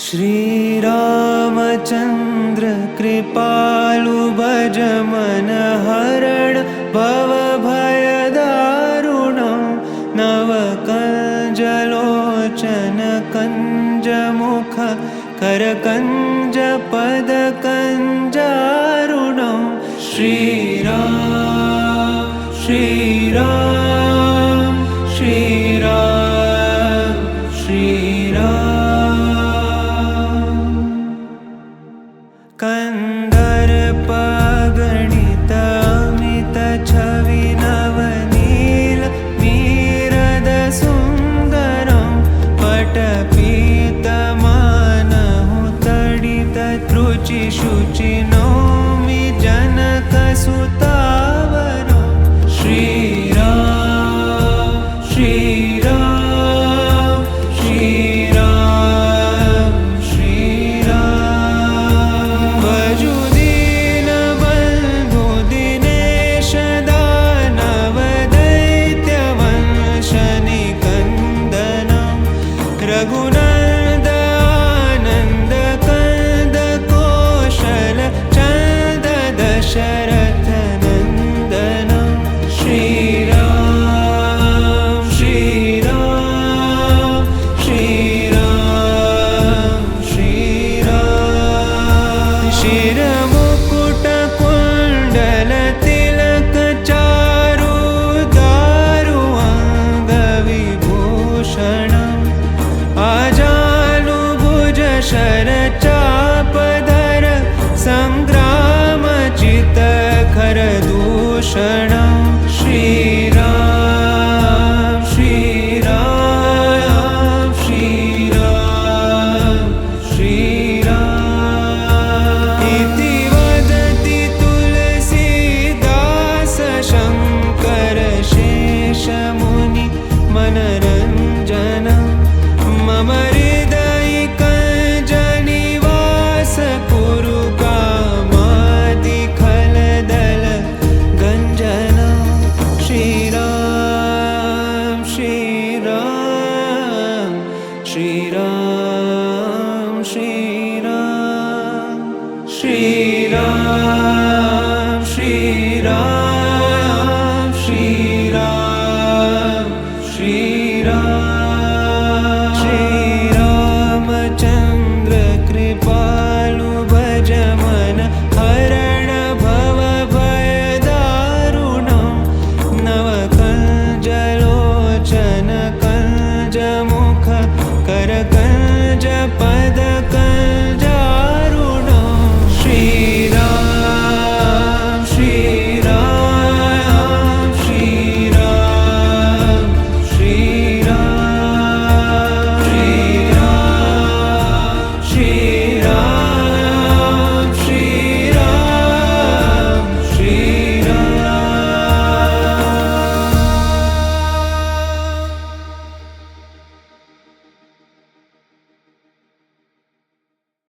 श्रीरामचन्द्र कृपालु भज मन हरण भव भय दारुणं नवकञ्जलोचन कञ्जमुख करकञ्ज पद कञ्जारुणं श्रीराम श्रीराम श्रीराम श्रीराम कंदर्पगणित अमित छवि नवनील मीरद सुन्दरं पटपीतमानहु तडित त्रुचि शुचि नौमि जनकसुतावरं श्रीराम श्रीराम श्रीराम श्रीराम भजु दीनबन्धु दिनेश दानव दैत्यवंश निकन्दनं रघुनन्द आनन्द कंद कौशल चन्द दशरथ नन्दनं श्रीराम श्रीराम श्रीराम श्रीराम शिरमुकुट कुण्डल तिलक चारु दारु अङ्गविभूषणम् आजानुभुज शरचापधर सङ्ग्रामचित खरदूषणं श्रीराम श्रीराम श्रीराम श्रीराम इति वदति तुलसीदास शङ्कर शेषमुनि मनरञ्जनं मम हृदयिकञ्जनिवास कुरु कामादिखलदल गञ्जनं श्रीराम श्रीराम श्रीराम